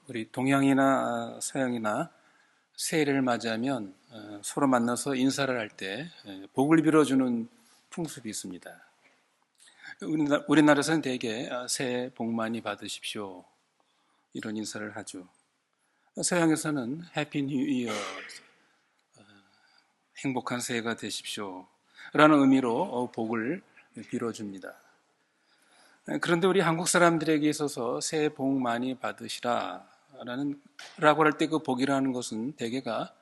우리 동양이나 서양이나 새해를 맞이하면 서로 만나서 인사를 할 때 복을 빌어주는 풍습이 있습니다. 우리나라에서는 대개 새해 복 많이 받으십시오 이런 인사를 하죠. 서양에서는 해피 뉴 이어, 행복한 새해가 되십시오 라는 의미로 복을 빌어줍니다. 그런데 우리 한국 사람들에게 있어서 새해 복 많이 받으시라라고 할 때 그 복이라는 것은 대개가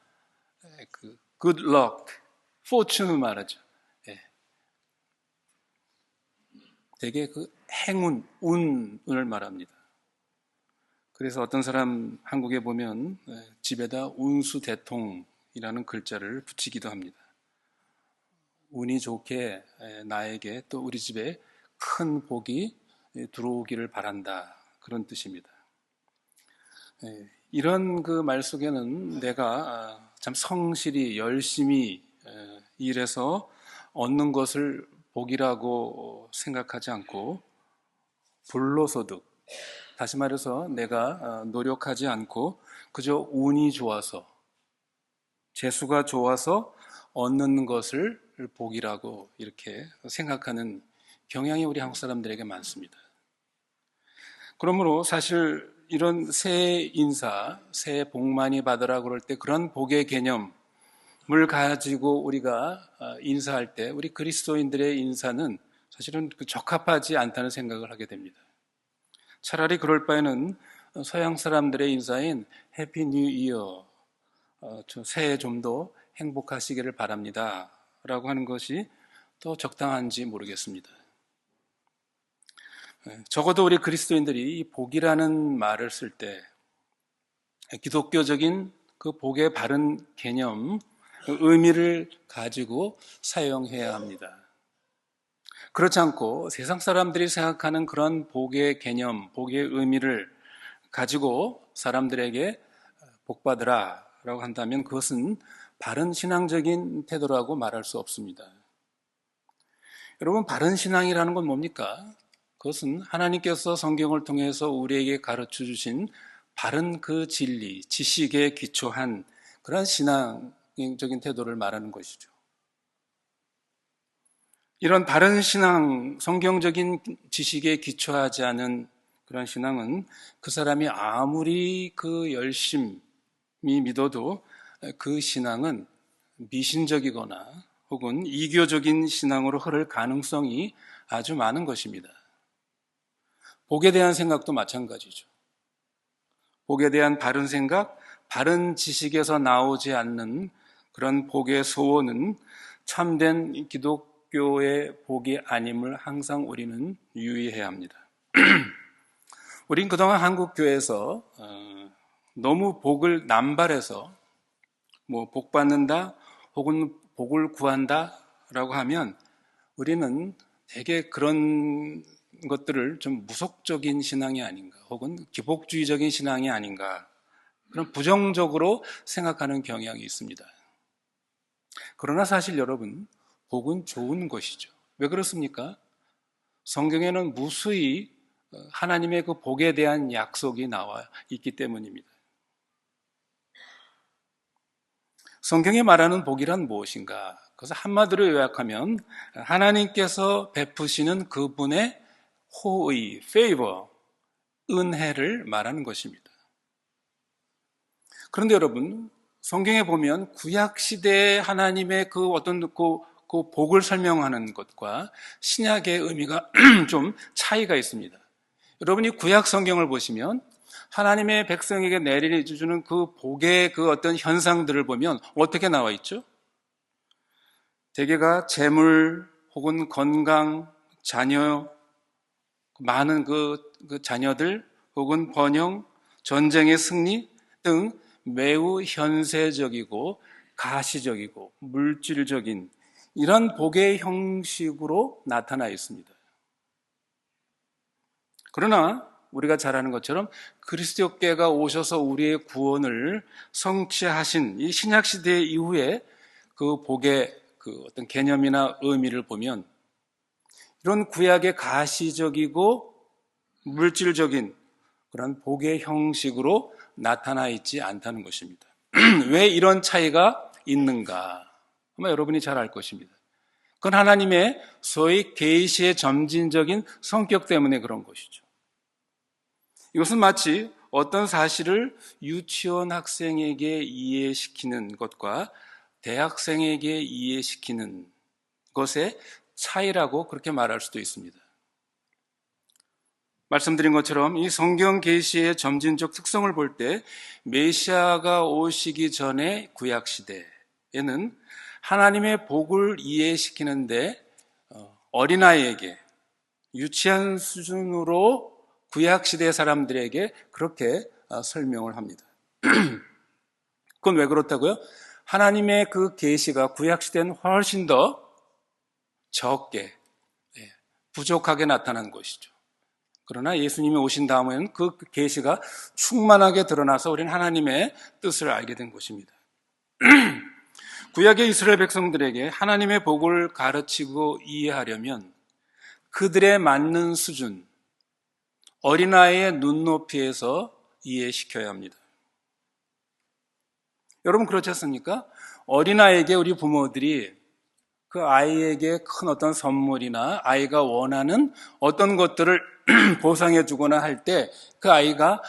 그 good luck, fortune을 말하죠. 대개 그 행운, 운을 말합니다. 그래서 어떤 사람 한국에 보면 집에다 운수대통이라는 글자를 붙이기도 합니다. 운이 좋게 나에게 또 우리 집에 큰 복이 들어오기를 바란다. 그런 뜻입니다. 이런 그 말 속에는 내가 참 성실히 열심히 일해서 얻는 것을 복이라고 생각하지 않고 불로소득, 다시 말해서 내가 노력하지 않고 그저 운이 좋아서 재수가 좋아서 얻는 것을 복이라고 이렇게 생각하는 경향이 우리 한국 사람들에게 많습니다. 그러므로 사실 이런 새해 인사, 새해 복 많이 받으라고 그럴 때 그런 복의 개념을 가지고 우리가 인사할 때 우리 그리스도인들의 인사는 사실은 적합하지 않다는 생각을 하게 됩니다. 차라리 그럴 바에는 서양 사람들의 인사인 해피 뉴 이어, 새해 좀 더 행복하시기를 바랍니다 라고 하는 것이 더 적당한지 모르겠습니다. 적어도 우리 그리스도인들이 이 복이라는 말을 쓸 때 기독교적인 그 복의 바른 개념, 그 의미를 가지고 사용해야 합니다. 그렇지 않고 세상 사람들이 생각하는 그런 복의 개념, 복의 의미를 가지고 사람들에게 복 받으라 라고 한다면 그것은 바른 신앙적인 태도라고 말할 수 없습니다. 여러분, 바른 신앙이라는 건 뭡니까? 그것은 하나님께서 성경을 통해서 우리에게 가르쳐 주신 바른 그 진리, 지식에 기초한 그런 신앙적인 태도를 말하는 것이죠. 이런 바른 신앙, 성경적인 지식에 기초하지 않은 그런 신앙은 그 사람이 아무리 그 열심히 믿어도 그 신앙은 미신적이거나 혹은 이교적인 신앙으로 흐를 가능성이 아주 많은 것입니다. 복에 대한 생각도 마찬가지죠. 복에 대한 바른 생각, 바른 지식에서 나오지 않는 그런 복의 소원은 참된 기독교의 복이 아님을 항상 우리는 유의해야 합니다. 우린 그동안 한국 교회에서 너무 복을 남발해서 복 받는다 혹은 복을 구한다라고 하면 우리는 되게 그런 것들을 좀 무속적인 신앙이 아닌가 혹은 기복주의적인 신앙이 아닌가 그런 부정적으로 생각하는 경향이 있습니다. 그러나 사실 여러분, 복은 좋은 것이죠. 왜 그렇습니까? 성경에는 무수히 하나님의 그 복에 대한 약속이 나와 있기 때문입니다. 성경이 말하는 복이란 무엇인가? 그래서 한마디로 요약하면 하나님께서 베푸시는 그분의 호의, favor, 은혜를 말하는 것입니다. 그런데 여러분, 성경에 보면 구약 시대의 하나님의 그 어떤 그 복을 설명하는 것과 신약의 의미가 좀 차이가 있습니다. 여러분이 구약 성경을 보시면 하나님의 백성에게 내려주는 그 복의 그 어떤 현상들을 보면 어떻게 나와 있죠? 대개가 재물 혹은 건강, 자녀, 많은 그 자녀들 혹은 번영, 전쟁의 승리 등 매우 현세적이고 가시적이고 물질적인 이런 복의 형식으로 나타나 있습니다. 그러나 우리가 잘 아는 것처럼 그리스도께가 오셔서 우리의 구원을 성취하신 이 신약시대 이후에 그 복의 그 어떤 개념이나 의미를 보면 이런 구약의 가시적이고 물질적인 그런 복의 형식으로 나타나 있지 않다는 것입니다. 왜 이런 차이가 있는가? 아마 여러분이 잘 알 것입니다. 그건 하나님의 소위 계시의 점진적인 성격 때문에 그런 것이죠. 이것은 마치 어떤 사실을 유치원 학생에게 이해시키는 것과 대학생에게 이해시키는 것의 차이라고 그렇게 말할 수도 있습니다. 말씀드린 것처럼 이 성경 계시의 점진적 특성을 볼 때 메시아가 오시기 전의 구약 시대에는 하나님의 복을 이해시키는데 어린아이에게 유치한 수준으로 구약 시대 사람들에게 그렇게 설명을 합니다. 그건 왜 그렇다고요? 하나님의 그 계시가 구약 시대는 훨씬 더 적게 부족하게 나타난 것이죠. 그러나 예수님이 오신 다음에는 그 계시가 충만하게 드러나서 우리는 하나님의 뜻을 알게 된 것입니다. 구약의 이스라엘 백성들에게 하나님의 복을 가르치고 이해하려면 그들의 맞는 수준, 어린아이의 눈높이에서 이해시켜야 합니다. 여러분 그렇지 않습니까? 어린아이에게 우리 부모들이 그 아이에게 큰 어떤 선물이나 아이가 원하는 어떤 것들을 보상해 주거나 할 때 그 아이가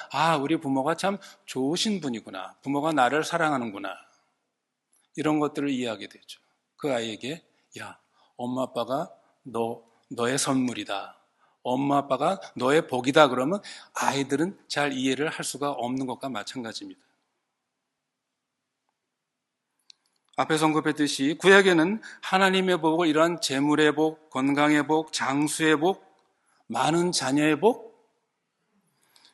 우리 부모가 참 좋으신 분이구나. 부모가 나를 사랑하는구나. 이런 것들을 이해하게 되죠. 그 아이에게 엄마 아빠가 너의 선물이다. 엄마 아빠가 너의 복이다 그러면 아이들은 잘 이해를 할 수가 없는 것과 마찬가지입니다. 앞에서 언급했듯이 구약에는 하나님의 복을 이러한 재물의 복, 건강의 복, 장수의 복, 많은 자녀의 복,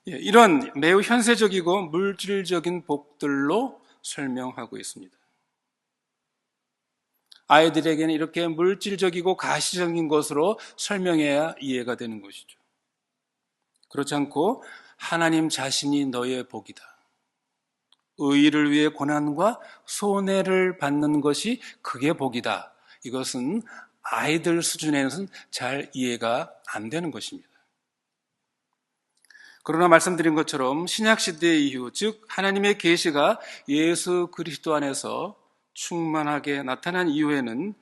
이런 매우 현세적이고 물질적인 복들로 설명하고 있습니다. 아이들에게는 이렇게 물질적이고 가시적인 것으로 설명해야 이해가 되는 것이죠. 그렇지 않고 하나님 자신이 너의 복이다. 의를 위해 고난과 손해를 받는 것이 그게 복이다. 이것은 아이들 수준에서는 잘 이해가 안 되는 것입니다. 그러나 말씀드린 것처럼 신약시대 이후, 즉 하나님의 계시가 예수 그리스도 안에서 충만하게 나타난 이후에는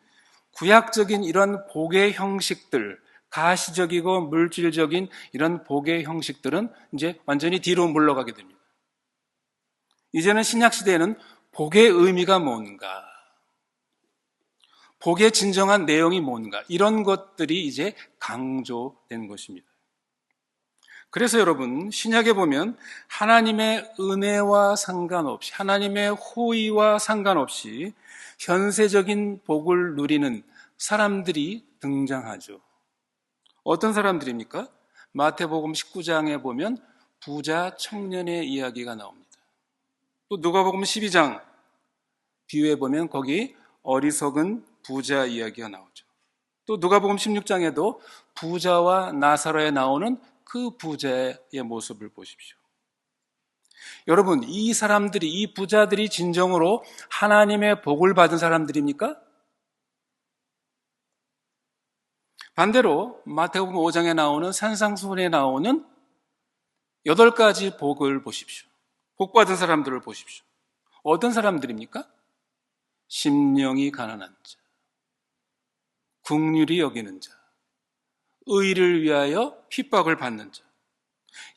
구약적인 이런 복의 형식들, 가시적이고 물질적인 이런 복의 형식들은 이제 완전히 뒤로 물러가게 됩니다. 이제는 신약시대에는 복의 의미가 뭔가, 복의 진정한 내용이 뭔가, 이런 것들이 이제 강조된 것입니다. 그래서 여러분, 신약에 보면 하나님의 은혜와 상관없이, 하나님의 호의와 상관없이 현세적인 복을 누리는 사람들이 등장하죠. 어떤 사람들입니까? 마태복음 19장에 보면 부자 청년의 이야기가 나옵니다. 또 누가복음 12장 뒤에 보면 거기 어리석은 부자 이야기가 나오죠. 또 누가복음 16장에도 부자와 나사로에 나오는 그 부자의 모습을 보십시오. 여러분, 이 사람들이, 이 부자들이 진정으로 하나님의 복을 받은 사람들입니까? 반대로 마태복음 5장에 나오는 산상수훈에 나오는 8가지 복을 보십시오. 복 받은 사람들을 보십시오. 어떤 사람들입니까? 심령이 가난한 자, 긍휼히 여기는 자, 의를 위하여 핍박을 받는 자,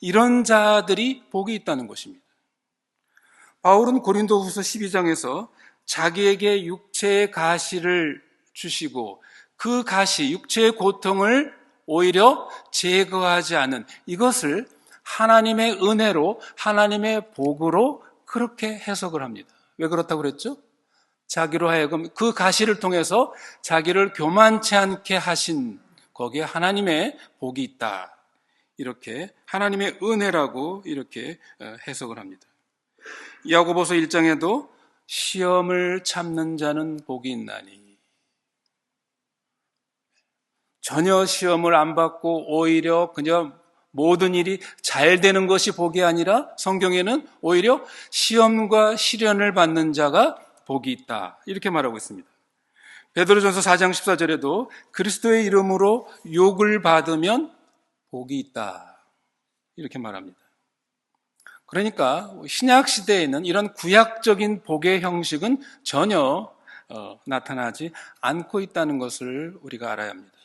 이런 자들이 복이 있다는 것입니다. 바울은 고린도후서 12장에서 자기에게 육체의 가시를 주시고 그 가시, 육체의 고통을 오히려 제거하지 않은 이것을 하나님의 은혜로, 하나님의 복으로 그렇게 해석을 합니다. 왜 그렇다고 그랬죠? 자기로 하여금 그 가시를 통해서 자기를 교만치 않게 하신 거기에 하나님의 복이 있다. 이렇게 하나님의 은혜라고 이렇게 해석을 합니다. 야고보서 1장에도 시험을 참는 자는 복이 있나니, 전혀 시험을 안 받고 오히려 그냥 모든 일이 잘 되는 것이 복이 아니라 성경에는 오히려 시험과 시련을 받는 자가 복이 있다. 이렇게 말하고 있습니다. 베드로전서 4장 14절에도 그리스도의 이름으로 욕을 받으면 복이 있다. 이렇게 말합니다. 그러니까 신약 시대에는 이런 구약적인 복의 형식은 전혀 나타나지 않고 있다는 것을 우리가 알아야 합니다.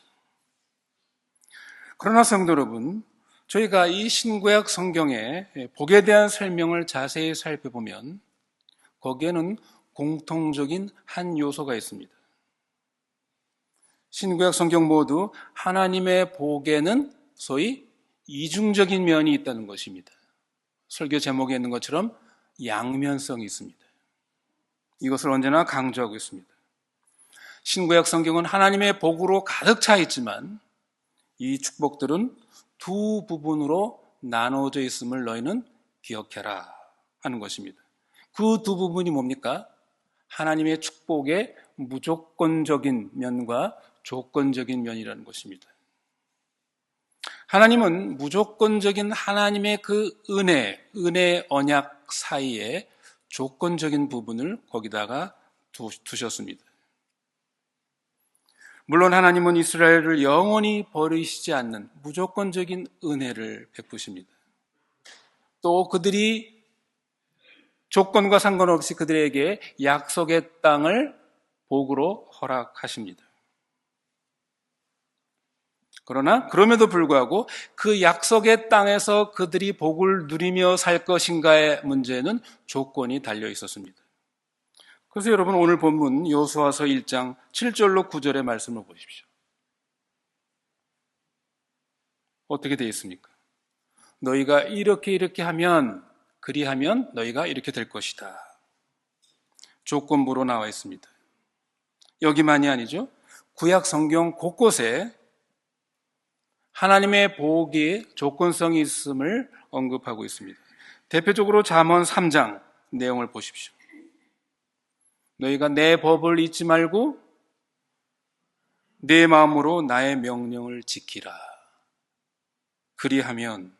그러나 성도 여러분, 저희가 이 신구약 성경의 복에 대한 설명을 자세히 살펴보면 거기에는 공통적인 한 요소가 있습니다. 신구약 성경 모두 하나님의 복에는 소위 이중적인 면이 있다는 것입니다. 설교 제목에 있는 것처럼 양면성이 있습니다. 이것을 언제나 강조하고 있습니다. 신구약 성경은 하나님의 복으로 가득 차 있지만 이 축복들은 두 부분으로 나눠져 있음을 너희는 기억해라 하는 것입니다. 그 두 부분이 뭡니까? 하나님의 축복의 무조건적인 면과 조건적인 면이라는 것입니다. 하나님은 무조건적인 하나님의 그 은혜 언약 사이에 조건적인 부분을 거기다가 두셨습니다. 물론 하나님은 이스라엘을 영원히 버리시지 않는 무조건적인 은혜를 베푸십니다. 또 그들이 조건과 상관없이 그들에게 약속의 땅을 복으로 허락하십니다. 그러나 그럼에도 불구하고 그 약속의 땅에서 그들이 복을 누리며 살 것인가의 문제는 조건이 달려 있었습니다. 그래서 여러분 오늘 본문 여호수아서 1장 7절로 9절의 말씀을 보십시오. 어떻게 되어 있습니까? 너희가 이렇게 하면 그리하면 너희가 이렇게 될 것이다. 조건부로 나와 있습니다. 여기만이 아니죠. 구약 성경 곳곳에 하나님의 복이 조건성이 있음을 언급하고 있습니다. 대표적으로 잠언 3장 내용을 보십시오. 너희가 내 법을 잊지 말고 내 마음으로 나의 명령을 지키라. 그리하면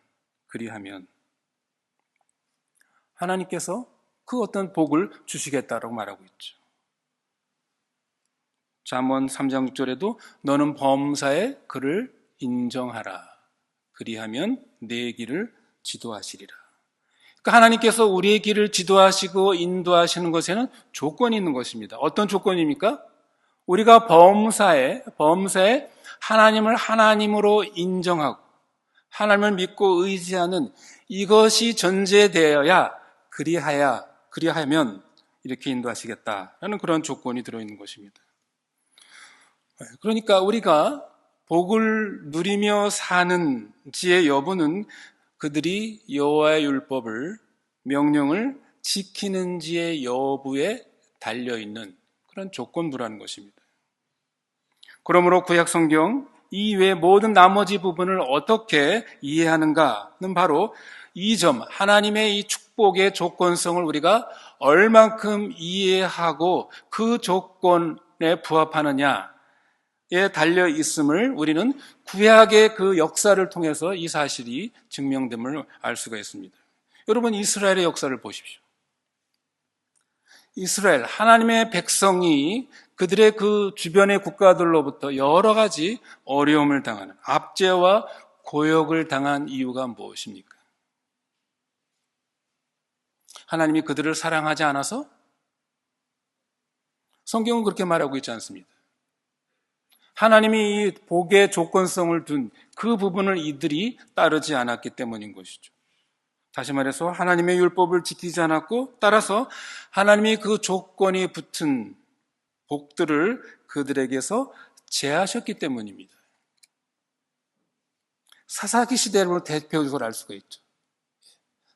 하나님께서 그 어떤 복을 주시겠다라고 말하고 있죠. 잠언 3장 6절에도 너는 범사에 그를 인정하라. 그리하면 내 길을 지도하시리라. 그러니까 하나님께서 우리의 길을 지도하시고 인도하시는 것에는 조건이 있는 것입니다. 어떤 조건입니까? 우리가 범사에 하나님을 하나님으로 인정하고 하나님을 믿고 의지하는 이것이 전제되어야 그리하면 이렇게 인도하시겠다라는 그런 조건이 들어있는 것입니다. 그러니까 우리가 복을 누리며 사는지의 여부는 그들이 여호와의 율법을 명령을 지키는지의 여부에 달려있는 그런 조건부라는 것입니다. 그러므로 구약 성경 이외의 모든 나머지 부분을 어떻게 이해하는가는 바로 이 점, 하나님의 이 축복의 조건성을 우리가 얼만큼 이해하고 그 조건에 부합하느냐에 달려 있음을 우리는 구약의 그 역사를 통해서 이 사실이 증명됨을 알 수가 있습니다. 여러분, 이스라엘의 역사를 보십시오. 이스라엘, 하나님의 백성이 그들의 그 주변의 국가들로부터 여러 가지 어려움을 당하는, 압제와 고역을 당한 이유가 무엇입니까? 하나님이 그들을 사랑하지 않아서? 성경은 그렇게 말하고 있지 않습니다. 하나님이 이 복의 조건성을 둔 그 부분을 이들이 따르지 않았기 때문인 것이죠. 다시 말해서 하나님의 율법을 지키지 않았고, 따라서 하나님이 그 조건이 붙은 복들을 그들에게서 제하셨기 때문입니다. 사사기 시대를 대표적으로 알 수가 있죠.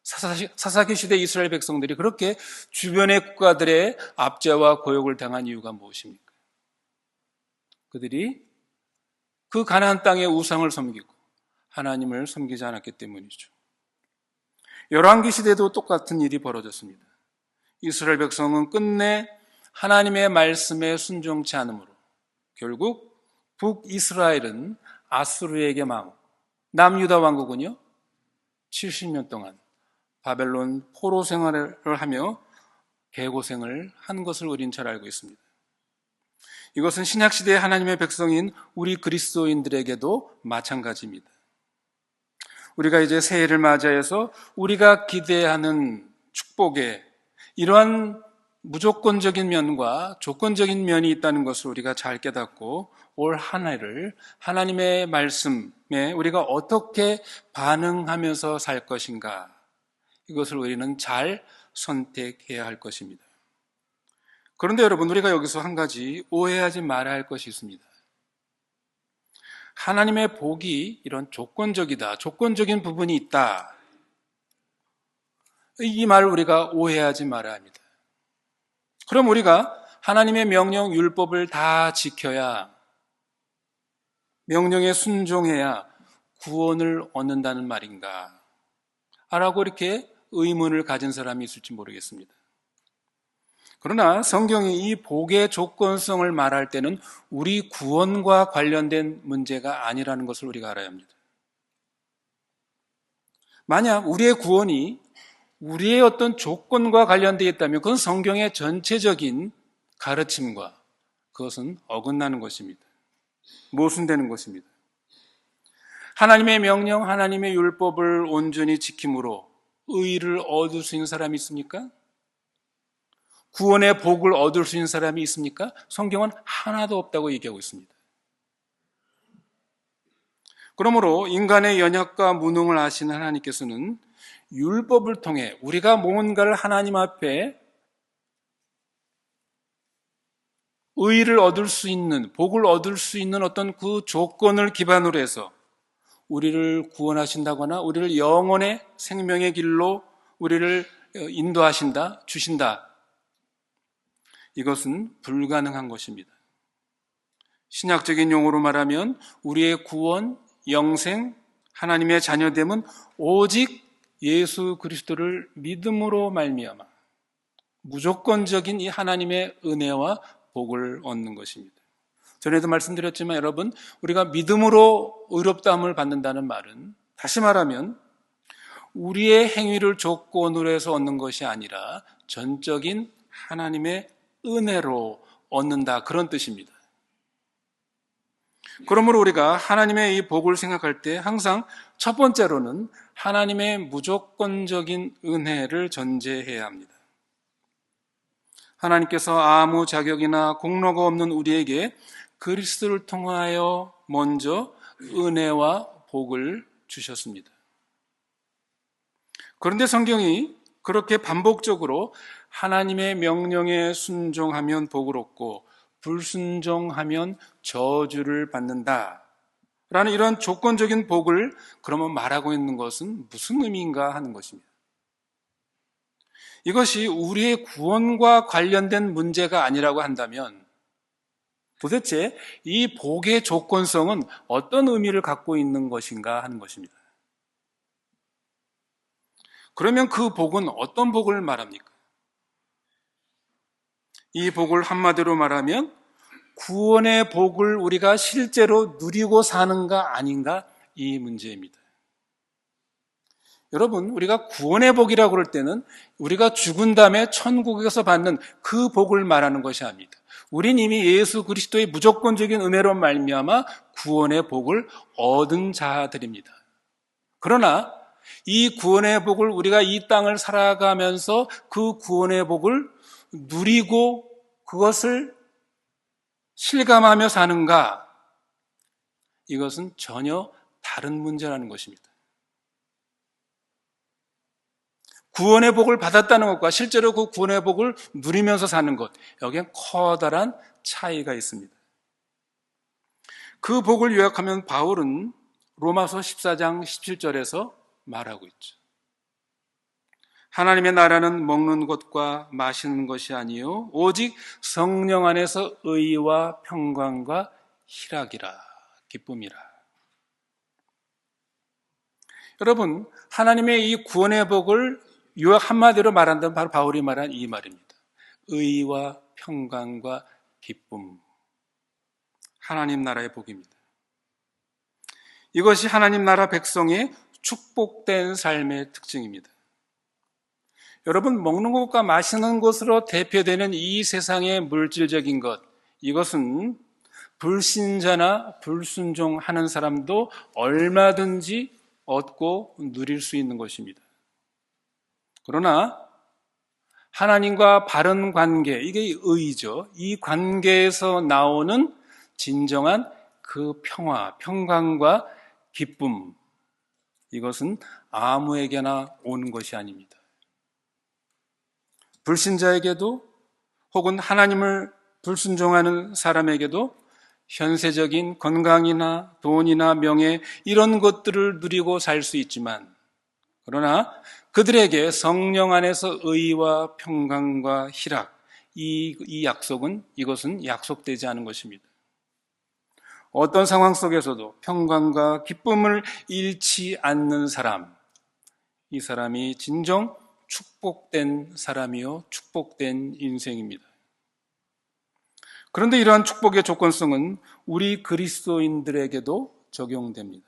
사사기 시대 이스라엘 백성들이 그렇게 주변의 국가들의 압제와 고역을 당한 이유가 무엇입니까? 그들이 그 가나안 땅의 우상을 섬기고 하나님을 섬기지 않았기 때문이죠. 열왕기 시대도 똑같은 일이 벌어졌습니다. 이스라엘 백성은 끝내 하나님의 말씀에 순종치 않으므로 결국 북이스라엘은 아수르에게 망하고 남유다 왕국은요 70년 동안 바벨론 포로 생활을 하며 개고생을 한 것을 우린 잘 알고 있습니다. 이것은 신약시대의 하나님의 백성인 우리 그리스도인들에게도 마찬가지입니다. 우리가 이제 새해를 맞이해서 우리가 기대하는 축복에 이러한 무조건적인 면과 조건적인 면이 있다는 것을 우리가 잘 깨닫고 올 한 해를 하나님의 말씀에 우리가 어떻게 반응하면서 살 것인가, 이것을 우리는 잘 선택해야 할 것입니다. 그런데 여러분, 우리가 여기서 한 가지 오해하지 말아야 할 것이 있습니다. 하나님의 복이 이런 조건적이다, 조건적인 부분이 있다, 이 말을 우리가 오해하지 말아야 합니다. 그럼 우리가 하나님의 명령, 율법을 다 지켜야, 명령에 순종해야 구원을 얻는다는 말인가? 라고 이렇게 의문을 가진 사람이 있을지 모르겠습니다. 그러나 성경이 이 복의 조건성을 말할 때는 우리 구원과 관련된 문제가 아니라는 것을 우리가 알아야 합니다. 만약 우리의 구원이 우리의 어떤 조건과 관련되어 있다면 그건 성경의 전체적인 가르침과 그것은 어긋나는 것입니다. 모순되는 것입니다. 하나님의 명령, 하나님의 율법을 온전히 지킴으로 의를 얻을 수 있는 사람이 있습니까? 구원의 복을 얻을 수 있는 사람이 있습니까? 성경은 하나도 없다고 얘기하고 있습니다. 그러므로 인간의 연약과 무능을 아시는 하나님께서는 율법을 통해 우리가 뭔가를 하나님 앞에 의를 얻을 수 있는, 복을 얻을 수 있는 어떤 그 조건을 기반으로 해서 우리를 구원하신다거나 우리를 영원의 생명의 길로 우리를 인도하신다, 주신다, 이것은 불가능한 것입니다. 신약적인 용어로 말하면 우리의 구원, 영생, 하나님의 자녀됨은 오직 예수 그리스도를 믿음으로 말미암아 무조건적인 이 하나님의 은혜와 복을 얻는 것입니다. 전에도 말씀드렸지만 여러분, 우리가 믿음으로 의롭다함을 받는다는 말은, 다시 말하면 우리의 행위를 조건으로 해서 얻는 것이 아니라 전적인 하나님의 은혜로 얻는다, 그런 뜻입니다. 그러므로 우리가 하나님의 이 복을 생각할 때 항상 첫 번째로는 하나님의 무조건적인 은혜를 전제해야 합니다. 하나님께서 아무 자격이나 공로가 없는 우리에게 그리스도를 통하여 먼저 은혜와 복을 주셨습니다. 그런데 성경이 그렇게 반복적으로 하나님의 명령에 순종하면 복을 얻고 불순종하면 저주를 받는다 라는 이런 조건적인 복을 그러면 말하고 있는 것은 무슨 의미인가 하는 것입니다. 이것이 우리의 구원과 관련된 문제가 아니라고 한다면 도대체 이 복의 조건성은 어떤 의미를 갖고 있는 것인가 하는 것입니다. 그러면 그 복은 어떤 복을 말합니까? 이 복을 한마디로 말하면 구원의 복을 우리가 실제로 누리고 사는가 아닌가, 이 문제입니다. 여러분, 우리가 구원의 복이라고 그럴 때는 우리가 죽은 다음에 천국에서 받는 그 복을 말하는 것이 아닙니다. 우린 이미 예수 그리스도의 무조건적인 은혜로 말미암아 구원의 복을 얻은 자들입니다. 그러나 이 구원의 복을 우리가 이 땅을 살아가면서 그 구원의 복을 누리고 그것을 실감하며 사는가, 이것은 전혀 다른 문제라는 것입니다. 구원의 복을 받았다는 것과 실제로 그 구원의 복을 누리면서 사는 것, 여기엔 커다란 차이가 있습니다. 그 복을 요약하면 바울은 로마서 14장 17절에서 말하고 있죠. 하나님의 나라는 먹는 것과 마시는 것이 아니요 오직 성령 안에서 의와 평강과 희락이라, 기쁨이라. 여러분, 하나님의 이 구원의 복을 요약 한마디로 말한다면 바로 바울이 말한 이 말입니다. 의와 평강과 기쁨, 하나님 나라의 복입니다. 이것이 하나님 나라 백성의 축복된 삶의 특징입니다. 여러분, 먹는 것과 마시는 것으로 대표되는 이 세상의 물질적인 것, 이것은 불신자나 불순종하는 사람도 얼마든지 얻고 누릴 수 있는 것입니다. 그러나 하나님과 바른 관계, 이게 의죠. 이 관계에서 나오는 진정한 그 평화, 평강과 기쁨, 이것은 아무에게나 오는 것이 아닙니다. 불신자에게도 혹은 하나님을 불순종하는 사람에게도 현세적인 건강이나 돈이나 명예 이런 것들을 누리고 살 수 있지만, 그러나 그들에게 성령 안에서 의와 평강과 희락, 이 약속은, 이것은 약속되지 않은 것입니다. 어떤 상황 속에서도 평강과 기쁨을 잃지 않는 사람, 이 사람이 진정 축복된 사람이요, 축복된 인생입니다. 그런데 이러한 축복의 조건성은 우리 그리스도인들에게도 적용됩니다.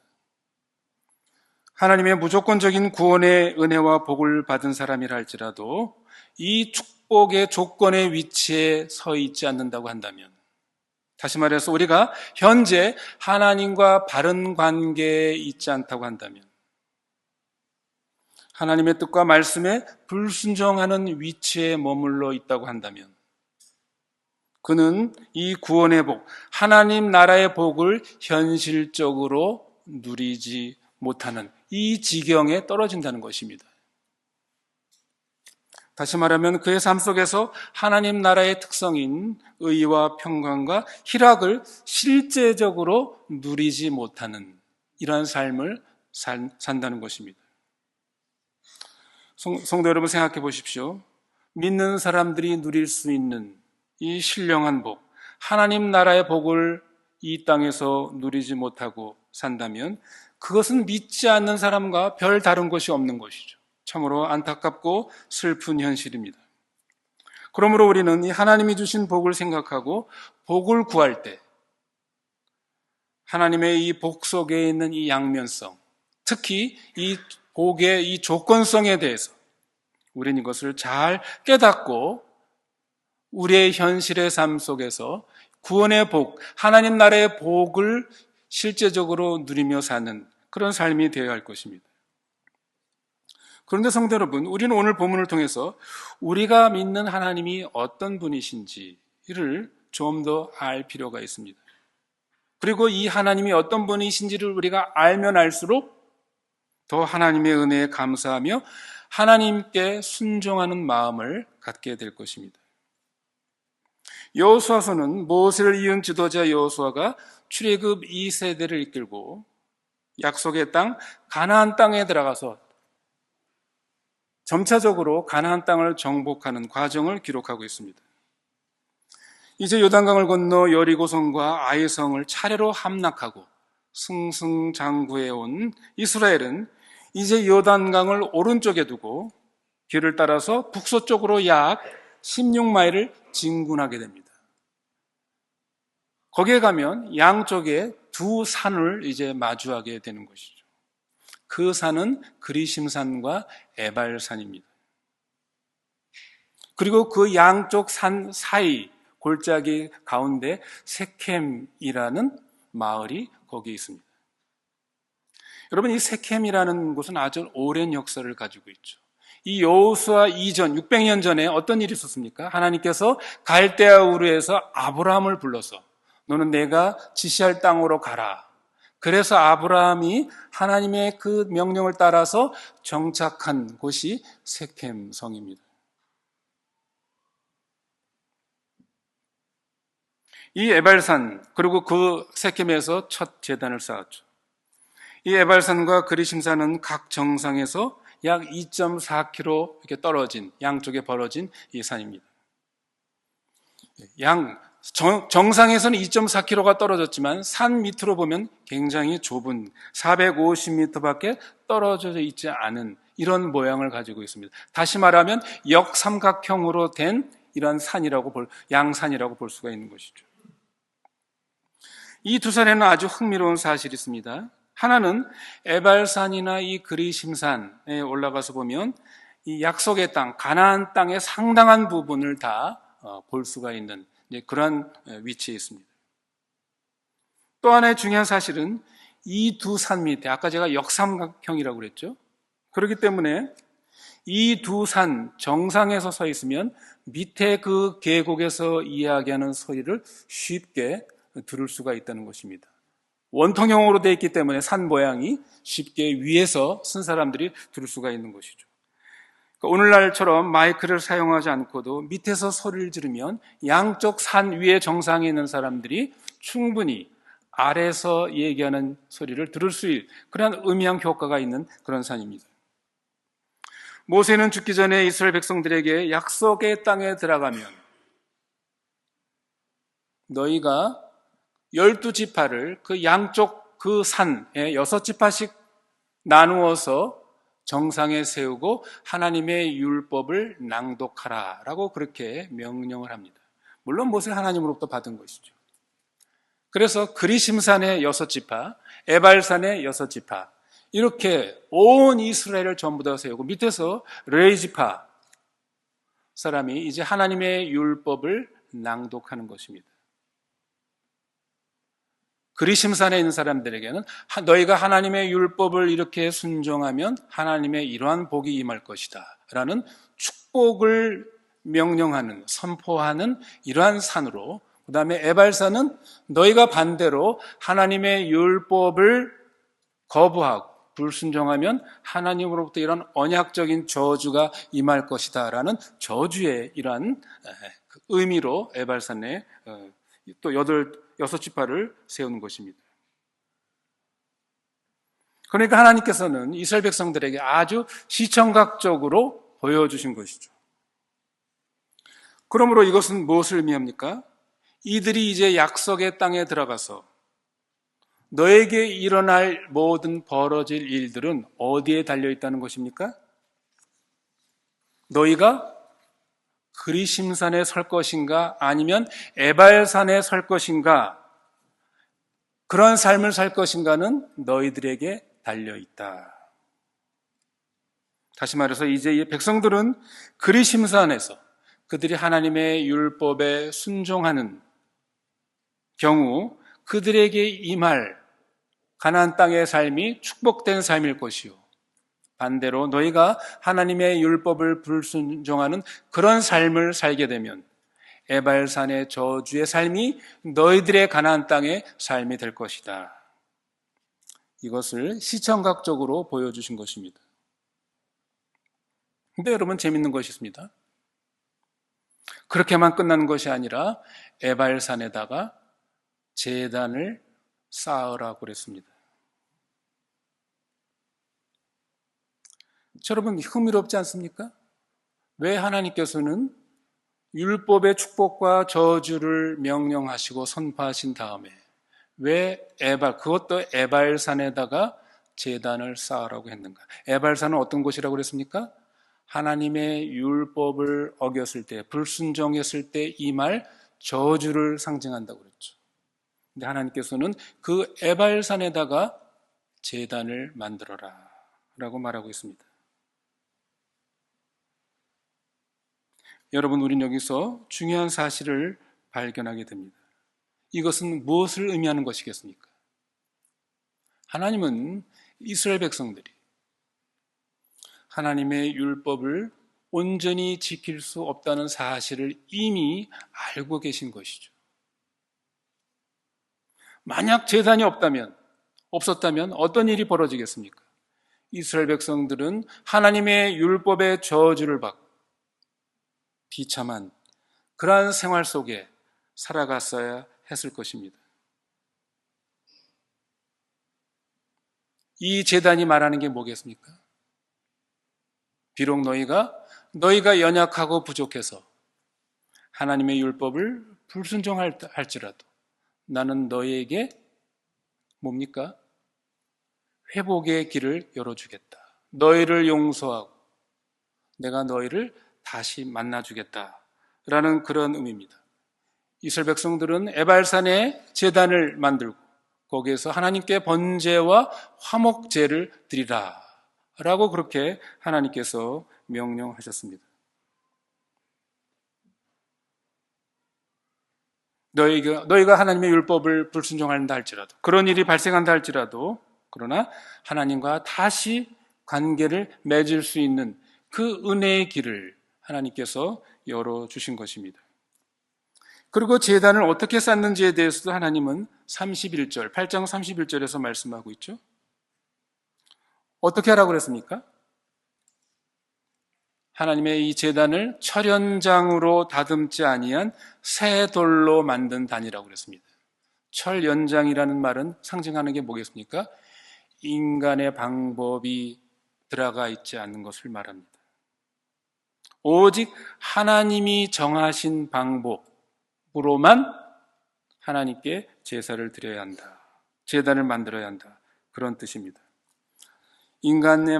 하나님의 무조건적인 구원의 은혜와 복을 받은 사람이라 할지라도 이 축복의 조건의 위치에 서 있지 않는다고 한다면, 다시 말해서 우리가 현재 하나님과 바른 관계에 있지 않다고 한다면, 하나님의 뜻과 말씀에 불순종하는 위치에 머물러 있다고 한다면, 그는 이 구원의 복, 하나님 나라의 복을 현실적으로 누리지 못하는 이 지경에 떨어진다는 것입니다. 다시 말하면 그의 삶 속에서 하나님 나라의 특성인 의와 평강과 희락을 실제적으로 누리지 못하는 이러한 삶을 산다는 것입니다. 성도 여러분, 생각해 보십시오. 믿는 사람들이 누릴 수 있는 이 신령한 복, 하나님 나라의 복을 이 땅에서 누리지 못하고 산다면 그것은 믿지 않는 사람과 별 다른 것이 없는 것이죠. 참으로 안타깝고 슬픈 현실입니다. 그러므로 우리는 이 하나님이 주신 복을 생각하고 복을 구할 때 하나님의 이 복 속에 있는 이 양면성, 특히 이 복의 이 조건성에 대해서 우리는 이것을 잘 깨닫고 우리의 현실의 삶 속에서 구원의 복, 하나님 나라의 복을 실제적으로 누리며 사는 그런 삶이 되어야 할 것입니다. 그런데 성도 여러분, 우리는 오늘 본문을 통해서 우리가 믿는 하나님이 어떤 분이신지를 좀 더 알 필요가 있습니다. 그리고 이 하나님이 어떤 분이신지를 우리가 알면 알수록 더 하나님의 은혜에 감사하며 하나님께 순종하는 마음을 갖게 될 것입니다. 여호수아서는 모세를 이은 지도자 여호수아가 출애굽 2세대를 이끌고 약속의 땅 가나안 땅에 들어가서 점차적으로 가나안 땅을 정복하는 과정을 기록하고 있습니다. 이제 요단강을 건너 여리고성과 아이성을 차례로 함락하고 승승장구해 온 이스라엘은 이제 요단강을 오른쪽에 두고 길을 따라서 북서쪽으로 약 16마일을 진군하게 됩니다. 거기에 가면 양쪽에 두 산을 이제 마주하게 되는 것이죠. 그 산은 그리심산과 에발산입니다. 그리고 그 양쪽 산 사이 골짜기 가운데 세켐이라는 마을이 거기에 있습니다. 여러분, 이 세켐이라는 곳은 아주 오랜 역사를 가지고 있죠. 이 여호수아 이전 600년 전에 어떤 일이 있었습니까? 하나님께서 갈대아 우르에서 아브라함을 불러서 너는 내가 지시할 땅으로 가라. 그래서 아브라함이 하나님의 그 명령을 따라서 정착한 곳이 세켐 성입니다. 이 에발산, 그리고 그 세켐에서 첫 제단을 쌓았죠. 이 에발산과 그리심산은 각 정상에서 약 2.4km 이렇게 떨어진, 양쪽에 벌어진 이 산입니다. 정상에서는 2.4km가 떨어졌지만 산 밑으로 보면 굉장히 좁은 450m밖에 떨어져 있지 않은 이런 모양을 가지고 있습니다. 다시 말하면 역삼각형으로 된 이런 양산이라고 볼 수가 있는 것이죠. 이 두 산에는 아주 흥미로운 사실이 있습니다. 하나는 에발산이나 이 그리심산에 올라가서 보면 이 약속의 땅, 가나안 땅의 상당한 부분을 다 볼 수가 있는 그런 위치에 있습니다. 또 하나의 중요한 사실은 이 두 산 밑에, 아까 제가 역삼각형이라고 그랬죠. 그렇기 때문에 이 두 산 정상에서 서 있으면 밑에 그 계곡에서 이야기하는 소리를 쉽게 들을 수가 있다는 것입니다. 원통형으로 되어 있기 때문에 산 모양이 쉽게 위에서 쓴 사람들이 들을 수가 있는 것이죠. 그러니까 오늘날처럼 마이크를 사용하지 않고도 밑에서 소리를 지르면 양쪽 산 위에 정상에 있는 사람들이 충분히 아래에서 얘기하는 소리를 들을 수 있는 그런 음향 효과가 있는 그런 산입니다. 모세는 죽기 전에 이스라엘 백성들에게 약속의 땅에 들어가면 너희가 12지파를 그 양쪽 그 산에 6지파씩 나누어서 정상에 세우고 하나님의 율법을 낭독하라 라고 그렇게 명령을 합니다. 물론 모세는 하나님으로부터 받은 것이죠. 그래서 그리심산의 6지파, 에발산의 6지파 이렇게 온 이스라엘을 전부 다 세우고 밑에서 레이지파 사람이 이제 하나님의 율법을 낭독하는 것입니다. 그리심산에 있는 사람들에게는 너희가 하나님의 율법을 이렇게 순종하면 하나님의 이러한 복이 임할 것이다 라는 축복을 명령하는, 선포하는 이러한 산으로, 그 다음에 에발산은 너희가 반대로 하나님의 율법을 거부하고 불순종하면 하나님으로부터 이런 언약적인 저주가 임할 것이다 라는 저주의 이러한 의미로 에발산에 또 6지파를 세우는 것입니다. 그러니까 하나님께서는 이스라엘 백성들에게 아주 시청각적으로 보여주신 것이죠. 그러므로 이것은 무엇을 의미합니까? 이들이 이제 약속의 땅에 들어가서 너에게 일어날 모든 벌어질 일들은 어디에 달려있다는 것입니까? 너희가 그리심산에 설 것인가 아니면 에발산에 설 것인가 그런 삶을 살 것인가는 너희들에게 달려있다. 다시 말해서 이제 이 백성들은 그리심산에서 그들이 하나님의 율법에 순종하는 경우 그들에게 임할 가나안 땅의 삶이 축복된 삶일 것이요. 반대로 너희가 하나님의 율법을 불순종하는 그런 삶을 살게 되면 에발산의 저주의 삶이 너희들의 가나안 땅의 삶이 될 것이다. 이것을 시청각적으로 보여주신 것입니다. 근데 여러분 재밌는 것이 있습니다. 그렇게만 끝나는 것이 아니라 에발산에다가 제단을 쌓으라고 그랬습니다. 여러분 흥미롭지 않습니까? 왜 하나님께서는 율법의 축복과 저주를 명령하시고 선포하신 다음에 왜 그것도 에발산에다가 제단을 쌓으라고 했는가? 에발산은 어떤 곳이라고 그랬습니까? 하나님의 율법을 어겼을 때, 불순종했을 때 임할 저주를 상징한다고 그랬죠. 근데 하나님께서는 그 에발산에다가 제단을 만들어라 라고 말하고 있습니다. 여러분, 우린 여기서 중요한 사실을 발견하게 됩니다. 이것은 무엇을 의미하는 것이겠습니까? 하나님은 이스라엘 백성들이 하나님의 율법을 온전히 지킬 수 없다는 사실을 이미 알고 계신 것이죠. 만약 제단이 없었다면 어떤 일이 벌어지겠습니까? 이스라엘 백성들은 하나님의 율법의 저주를 받고 비참한 그러한 생활 속에 살아갔어야 했을 것입니다. 이 제단이 말하는 게 뭐겠습니까? 비록 너희가 연약하고 부족해서 하나님의 율법을 불순종할지라도 나는 너희에게 뭡니까? 회복의 길을 열어주겠다. 너희를 용서하고 내가 너희를 다시 만나주겠다라는 그런 의미입니다. 이스라엘 백성들은 에발산에 제단을 만들고 거기에서 하나님께 번제와 화목제를 드리라 라고 그렇게 하나님께서 명령하셨습니다. 너희가 하나님의 율법을 불순종한다 할지라도, 그런 일이 발생한다 할지라도, 그러나 하나님과 다시 관계를 맺을 수 있는 그 은혜의 길을 하나님께서 열어주신 것입니다. 그리고 제단을 어떻게 쌓는지에 대해서도 하나님은 8장 31절에서 말씀하고 있죠. 어떻게 하라고 그랬습니까? 하나님의 이 제단을 철연장으로 다듬지 아니한 새 돌로 만든 단이라고 그랬습니다. 철연장이라는 말은 상징하는 게 뭐겠습니까? 인간의 방법이 들어가 있지 않는 것을 말합니다. 오직 하나님이 정하신 방법으로만 하나님께 제사를 드려야 한다. 제단을 만들어야 한다. 그런 뜻입니다.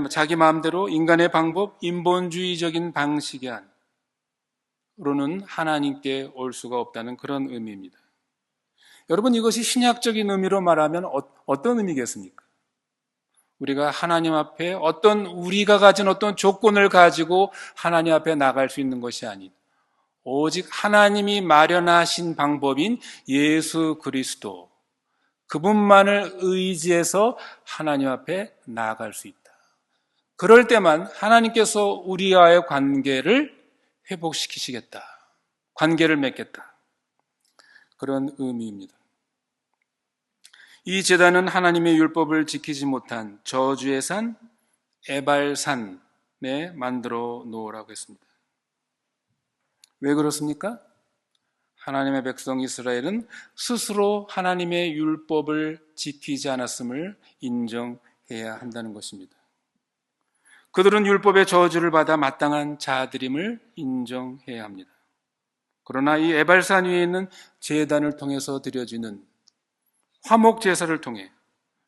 자기 마음대로 인간의 방법, 인본주의적인 방식에 한으로는 하나님께 올 수가 없다는 그런 의미입니다. 여러분, 이것이 신약적인 의미로 말하면 어떤 의미겠습니까? 우리가 하나님 앞에 우리가 가진 어떤 조건을 가지고 하나님 앞에 나갈 수 있는 것이 아닌, 오직 하나님이 마련하신 방법인 예수 그리스도, 그분만을 의지해서 하나님 앞에 나아갈 수 있다. 그럴 때만 하나님께서 우리와의 관계를 회복시키시겠다. 관계를 맺겠다. 그런 의미입니다. 이 제단은 하나님의 율법을 지키지 못한 저주의 산 에발산에 만들어 놓으라고 했습니다. 왜 그렇습니까? 하나님의 백성 이스라엘은 스스로 하나님의 율법을 지키지 않았음을 인정해야 한다는 것입니다. 그들은 율법의 저주를 받아 마땅한 자들임을 인정해야 합니다. 그러나 이 에발산 위에 있는 제단을 통해서 드려지는 화목 제사를 통해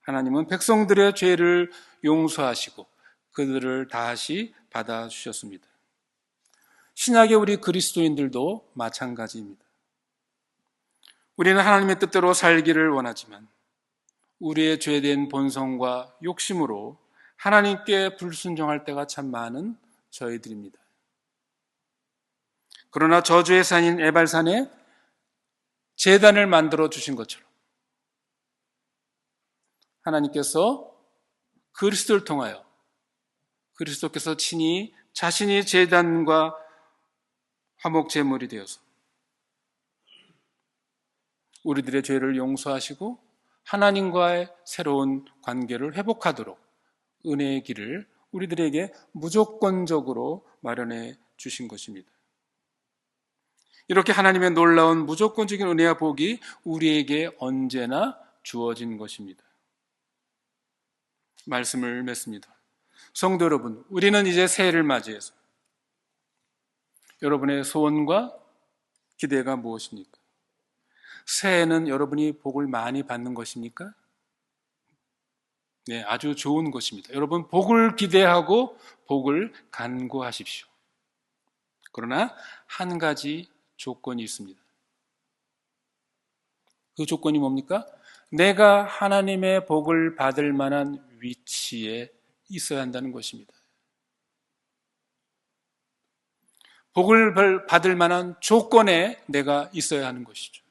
하나님은 백성들의 죄를 용서하시고 그들을 다시 받아주셨습니다. 신약의 우리 그리스도인들도 마찬가지입니다. 우리는 하나님의 뜻대로 살기를 원하지만 우리의 죄된 본성과 욕심으로 하나님께 불순종할 때가 참 많은 저희들입니다. 그러나 저주의 산인 에발산에 제단을 만들어 주신 것처럼 하나님께서 그리스도를 통하여 그리스도께서 친히 자신이 제단과 화목 제물이 되어서 우리들의 죄를 용서하시고 하나님과의 새로운 관계를 회복하도록 은혜의 길을 우리들에게 무조건적으로 마련해 주신 것입니다. 이렇게 하나님의 놀라운 무조건적인 은혜와 복이 우리에게 언제나 주어진 것입니다. 말씀을 맺습니다. 성도 여러분, 우리는 이제 새해를 맞이해서 여러분의 소원과 기대가 무엇입니까? 새해는 여러분이 복을 많이 받는 것입니까? 네, 아주 좋은 것입니다. 여러분, 복을 기대하고 복을 간구하십시오. 그러나 한 가지 조건이 있습니다. 그 조건이 뭡니까? 내가 하나님의 복을 받을 만한 위치에 있어야 한다는 것입니다. 복을 받을 만한 조건에 내가 있어야 하는 것이죠.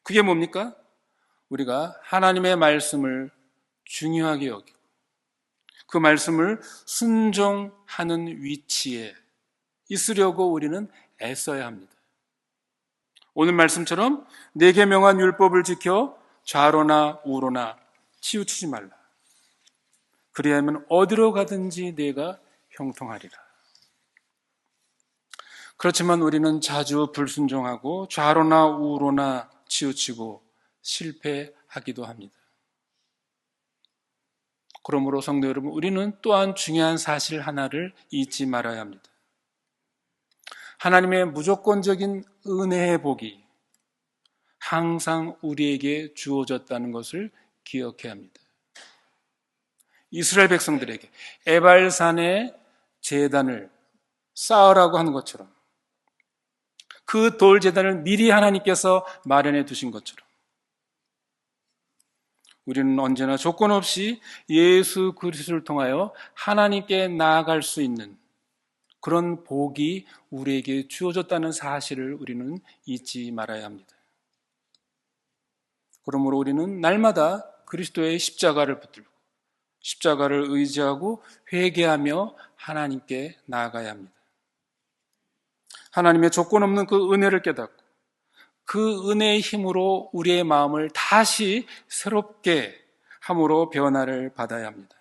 그게 뭡니까? 우리가 하나님의 말씀을 중요하게 여기고 그 말씀을 순종하는 위치에 있으려고 우리는 애써야 합니다. 오늘 말씀처럼 내 계명한 율법을 지켜 좌로나 우로나 치우치지 말라. 그리하면 어디로 가든지 내가 형통하리라. 그렇지만 우리는 자주 불순종하고 좌로나 우로나 치우치고 실패하기도 합니다. 그러므로 성도 여러분, 우리는 또한 중요한 사실 하나를 잊지 말아야 합니다. 하나님의 무조건적인 은혜의 복이 항상 우리에게 주어졌다는 것을 기억해야 합니다. 이스라엘 백성들에게 에발산의 제단을 쌓으라고 하는 것처럼 그 돌 제단을 미리 하나님께서 마련해 두신 것처럼 우리는 언제나 조건 없이 예수 그리스도를 통하여 하나님께 나아갈 수 있는 그런 복이 우리에게 주어졌다는 사실을 우리는 잊지 말아야 합니다. 그러므로 우리는 날마다 그리스도의 십자가를 붙들고 십자가를 의지하고 회개하며 하나님께 나아가야 합니다. 하나님의 조건 없는 그 은혜를 깨닫고 그 은혜의 힘으로 우리의 마음을 다시 새롭게 함으로 변화를 받아야 합니다.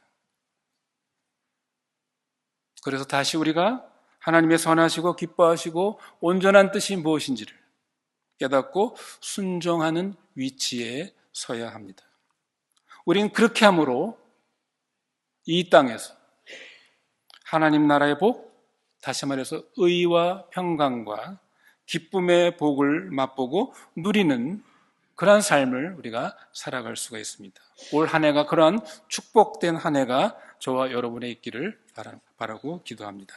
그래서 다시 우리가 하나님의 선하시고 기뻐하시고 온전한 뜻이 무엇인지를 깨닫고 순종하는 위치에 서야 합니다. 우리는 그렇게 함으로 이 땅에서 하나님 나라의 복, 다시 말해서 의와 평강과 기쁨의 복을 맛보고 누리는 그러한 삶을 우리가 살아갈 수가 있습니다. 올 한 해가 그러한 축복된 한 해가 저와 여러분의 있기를 바라고 기도합니다.